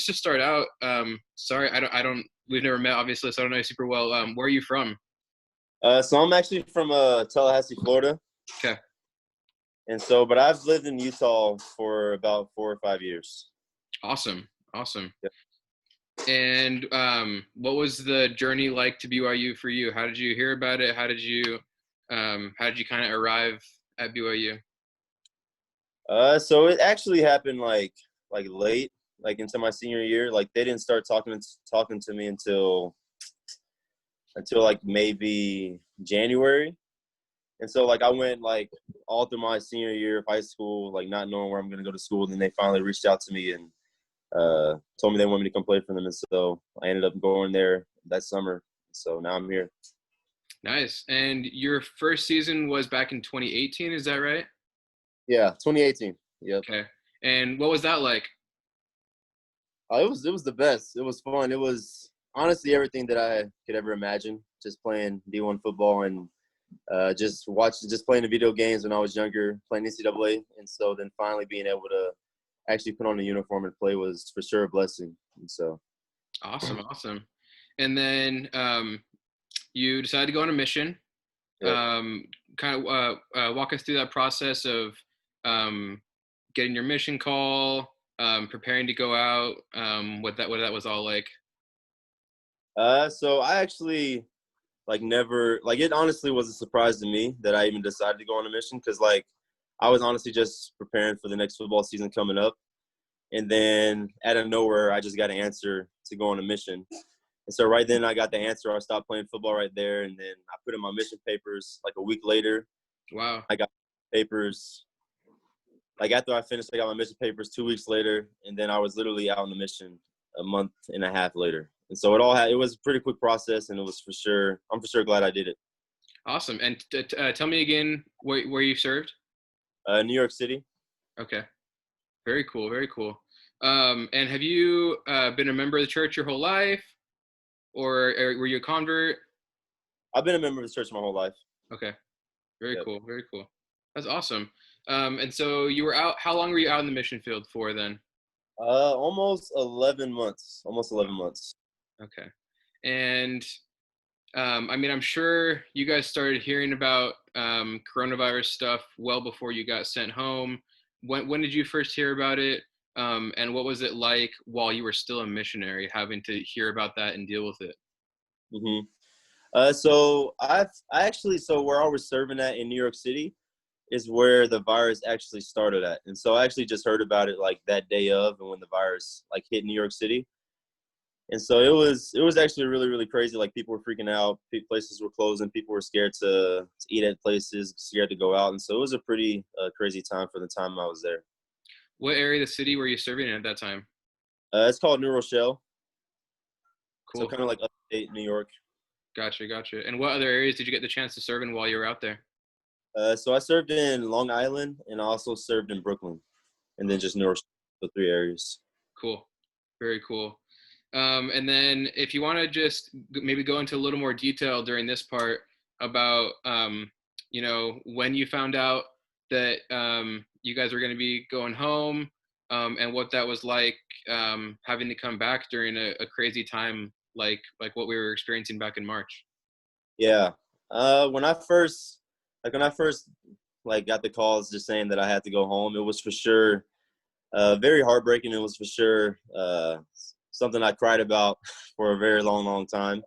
Just to start out, sorry, we've never met, obviously, so I don't know you super well. Where are you from? So I'm actually from Tallahassee, Florida, Okay, but I've lived in Utah for about 4 or 5 years. awesome, awesome. Yep. And what was the journey like to BYU for you? How did you hear about it? How did you kind of arrive at BYU? So it actually happened like late, like into my senior year. Like they didn't start talking to me until like maybe January. And so like I went like all through my senior year of high school, like not knowing where I'm gonna go to school. Then they finally reached out to me and told me they wanted me to come play for them. And so I ended up going there that summer. So now I'm here. Nice. And your first season was back in 2018, is that right? Yeah, 2018. Yep. Okay. And what was that like? It was the best. It was fun. It was honestly everything that I could ever imagine. Just playing D1 football and just playing the video games when I was younger, playing NCAA, and so then finally being able to actually put on a uniform and play was for sure a blessing. And so, Awesome, awesome. And then you decided to go on a mission. yep. Um, kind of walk us through that process of um, getting your mission call, preparing to go out, what that was all like. So I actually like never like it honestly was a surprise to me that I even decided to go on a mission because like I was honestly just preparing for the next football season coming up. And then out of nowhere, I just got an answer to go on a mission. And so right then I got the answer. I stopped playing football right there. And then I put in my mission papers like a week later. Wow. I got papers. Like after I finished, I got my mission papers 2 weeks later. And then I was literally out on the mission a month and a half later. And so it was a pretty quick process. And it was I'm for sure glad I did it. Awesome. And tell me again where you served. New York City. Okay. Very cool. Very cool. And have you been a member of the church your whole life, or were you a convert? I've been a member of the church my whole life. Okay. Very Yep. cool. Very cool. That's awesome. And so you were out. How long were you out in the mission field for then? Almost 11 months. Almost 11 months. Okay. And I mean, I'm sure you guys started hearing about coronavirus stuff well before you got sent home. When did you first hear about it? And what was it like while you were still a missionary, having to hear about that and deal with it? Mm-hmm. So where I was serving at in New York City is where the virus actually started at. And so I actually just heard about it like that day of and when the virus like hit New York City. And so it was actually really, really crazy. Like people were freaking out, places were closing, people were scared to eat at places, scared to go out. And so it was a pretty crazy time for the time I was there. What area of the city were you serving in at that time? It's called New Rochelle. So Cool. kind of like upstate New York. Gotcha, gotcha. And what other areas did you get the chance to serve in while you were out there? So I served in Long Island and I also served in Brooklyn and then just New Rochelle, the three areas. Cool. Very cool. And then if you want to just maybe go into a little more detail during this part about, when you found out that you guys were going to be going home, and what that was like, having to come back during a crazy time like what we were experiencing back in March. Yeah. When I first like got the calls just saying that I had to go home, it was for sure very heartbreaking. It was for sure something I cried about for a very long, long time.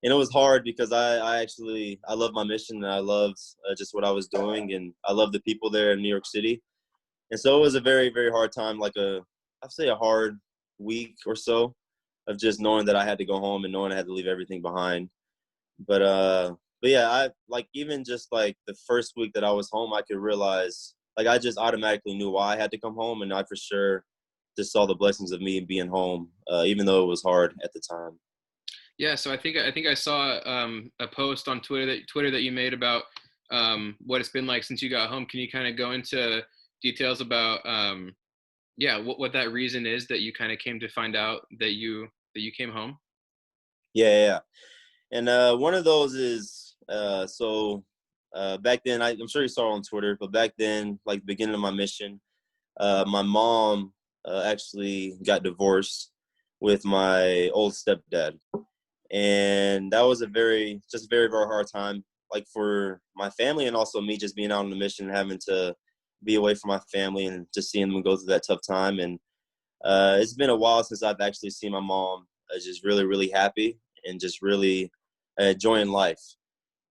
And it was hard because I love my mission and I loved just what I was doing and I love the people there in New York City. And so it was a very, very hard time, I'd say a hard week or so of just knowing that I had to go home and knowing I had to leave everything behind. But yeah, I like even just like the first week that I was home, I could realize like I just automatically knew why I had to come home, and I for sure just saw the blessings of me being home, even though it was hard at the time. Yeah, so I think I saw a post on Twitter that you made about what it's been like since you got home. Can you kind of go into details about yeah, what that reason is that you kind of came to find out that you came home? Yeah, yeah. And one of those is back then I'm sure you saw on Twitter, but back then, like the beginning of my mission, my mom actually got divorced. with my old stepdad. And that was a very hard time, like for my family and also me just being out on the mission and having to be away from my family and just seeing them go through that tough time. And it's been a while since I've actually seen my mom just really, really happy and just really enjoying life.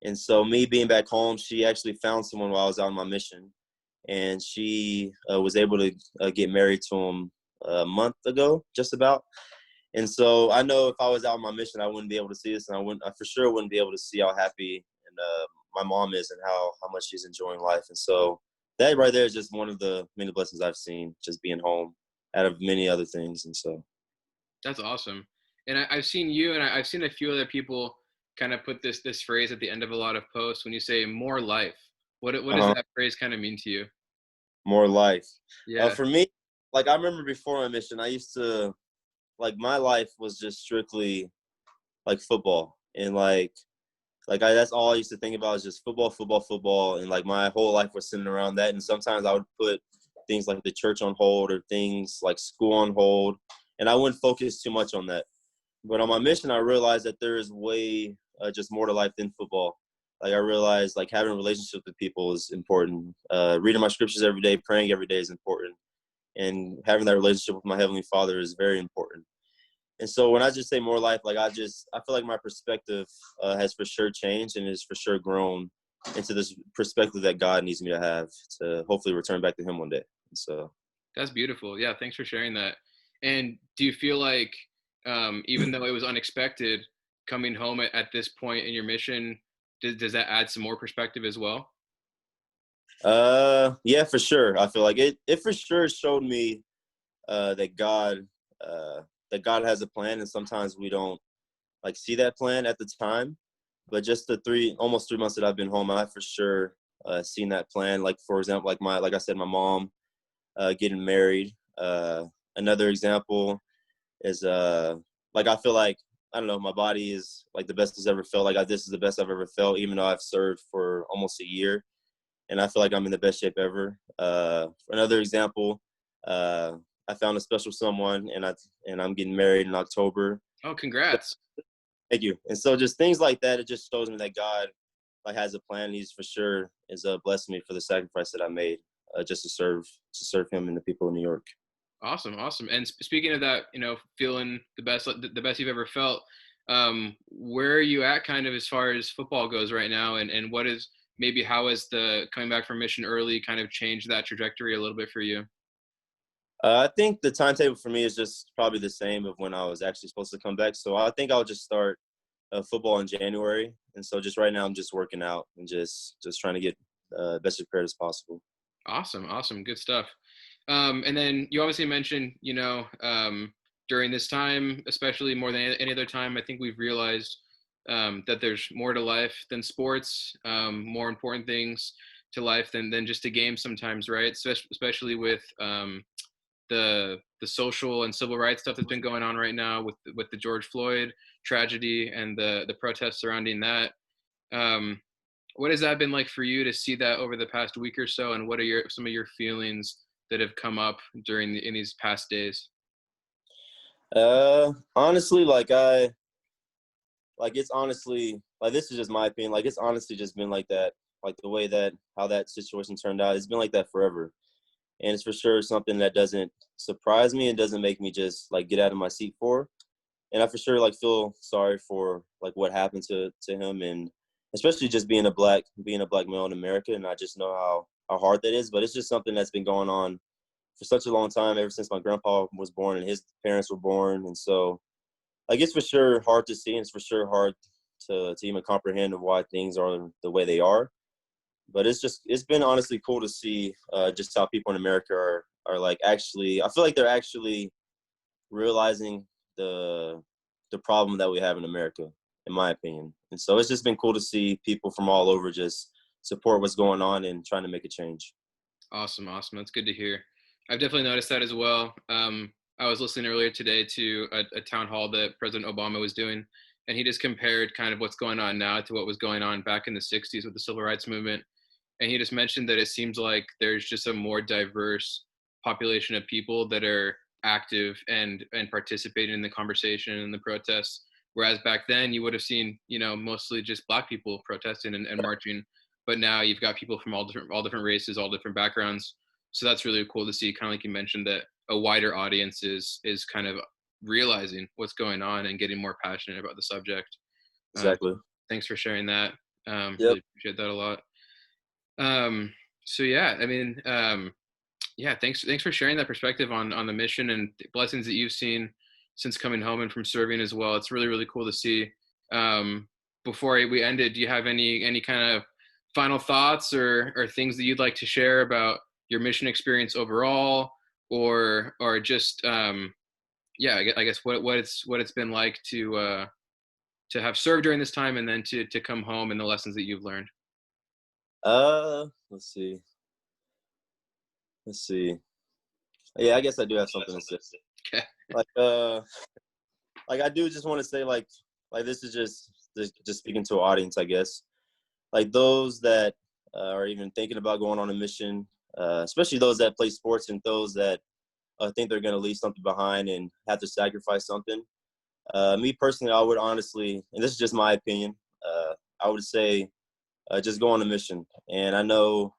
And so me being back home, she actually found someone while I was out on my mission, and she was able to get married to him a month ago, just about. And so I know if I was out on my mission, I wouldn't be able to see this, and I for sure wouldn't be able to see how happy and my mom is and how much she's enjoying life. And so that right there is just one of the many blessings I've seen, just being home, out of many other things. And so, That's awesome. And I've seen you, and I've seen a few other people kind of put this phrase at the end of a lot of posts when you say more life. What does uh-huh, that phrase kind of mean to you? more life. Yeah. For me, like I remember before my mission, I used to like my life was just strictly like football and that's all I used to think about is just football, football, football. And like my whole life was centered around that. And sometimes I would put things like the church on hold or things like school on hold. And I wouldn't focus too much on that. But on my mission, I realized that there is way just more to life than football. Like I realized like having a relationship with people is important. Reading my scriptures every day, praying every day is important. And having that relationship with my Heavenly Father is very important. And so when I just say more life, like I feel like my perspective has for sure changed and is for sure grown into this perspective that God needs me to have to hopefully return back to Him one day. And so, That's beautiful. Yeah, thanks for sharing that. And do you feel like, even though it was unexpected, coming home at this point in your mission, does that add some more perspective as well? yeah, for sure. I feel like it for sure showed me that uh, God has a plan, and sometimes we don't like see that plan at the time. But just the almost 3 months that I've been home, I for sure seen that plan. Like for example, like I said, my mom getting married. Another example is like I feel like I don't know, my body is like the best it's ever felt. This is the best I've ever felt, even though I've served for almost a year, and I feel like I'm in the best shape ever. Another example, uh, I found a special someone, and I'm getting married in October. Oh, congrats. Thank you. And so just things like that, it just shows me that God like has a plan. He's for sure is blessing me for the sacrifice that I made just to serve Him and the people of New York. Awesome, awesome. And speaking of that, feeling the best you've ever felt, where are you at kind of as far as football goes right now? And what is maybe how has the coming back from mission early kind of changed that trajectory a little bit for you? I think the timetable for me is just probably the same of when I was actually supposed to come back. So I think I'll just start football in January. And so just right now I'm just working out and just trying to get best prepared as possible. Awesome, awesome, good stuff. And then you obviously mentioned, during this time, especially more than any other time, I think we've realized that there's more to life than sports, more important things to life than just a game sometimes, right? Especially with the social and civil rights stuff that's been going on right now with the George Floyd tragedy and the protests surrounding that. Um, what has that been like for you to see that over the past week or so, and what are some of your feelings that have come up in these past days? Honestly, it's honestly like this is just my opinion. Like it's honestly just been like that. Like the way that how that situation turned out, it's been like that forever. And it's for sure something that doesn't surprise me and doesn't make me just like get out of my seat for. And I for sure like feel sorry for like what happened to him, and especially just being a black male in America. And I just know how hard that is. But it's just something that's been going on for such a long time, ever since my grandpa was born and his parents were born. And so like it's for sure hard to see, and it's for sure hard to even comprehend of why things are the way they are. But it's been honestly cool to see just how people in America are like actually I feel like they're actually realizing the the problem that we have in America, in my opinion. And so it's just been cool to see people from all over just support what's going on and trying to make a change. Awesome, awesome. That's good to hear. I've definitely noticed that as well. I was listening earlier today to a town hall that President Obama was doing, and he just compared kind of what's going on now to what was going on back in the 60s with the civil rights movement. And he just mentioned that it seems like there's just a more diverse population of people that are active and participating in the conversation and the protests. Whereas back then you would have seen, mostly just black people protesting and marching. But now you've got people from all different races, all different backgrounds. So that's really cool to see, kind of like you mentioned, that a wider audience is kind of realizing what's going on and getting more passionate about the subject. Exactly. Thanks for sharing that. Yep. Really appreciate that a lot. So yeah, I mean, yeah, thanks for sharing that perspective on the mission and the blessings that you've seen since coming home and from serving as well. It's really really cool to see. Um, Before we ended, do you have any kind of final thoughts or things that you'd like to share about your mission experience overall, or just yeah, I guess what it's been like to have served during this time and then to come home and the lessons that you've learned. Let's see. Let's see. Yeah, I guess I do have something to say. Okay. Like, like I do just want to say, like this is just speaking to an audience, I guess. Like those that are even thinking about going on a mission, especially those that play sports and those that think they're going to leave something behind and have to sacrifice something. Me personally, I would honestly, and this is just my opinion, I would say just go on a mission. And I know,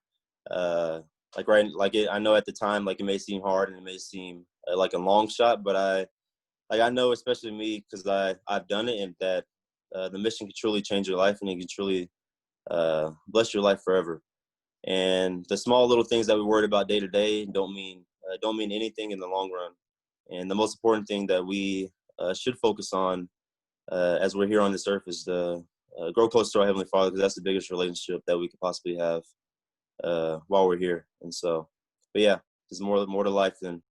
I know at the time, like it may seem hard and it may seem like a long shot, but I know, especially me, because I've done it, and that the mission can truly change your life and it can truly bless your life forever. And the small little things that we worry about day to day don't mean anything in the long run. And the most important thing that we should focus on as we're here on this earth is to grow close to our Heavenly Father, because that's the biggest relationship that we could possibly have while we're here. And so, but yeah, there's more to life than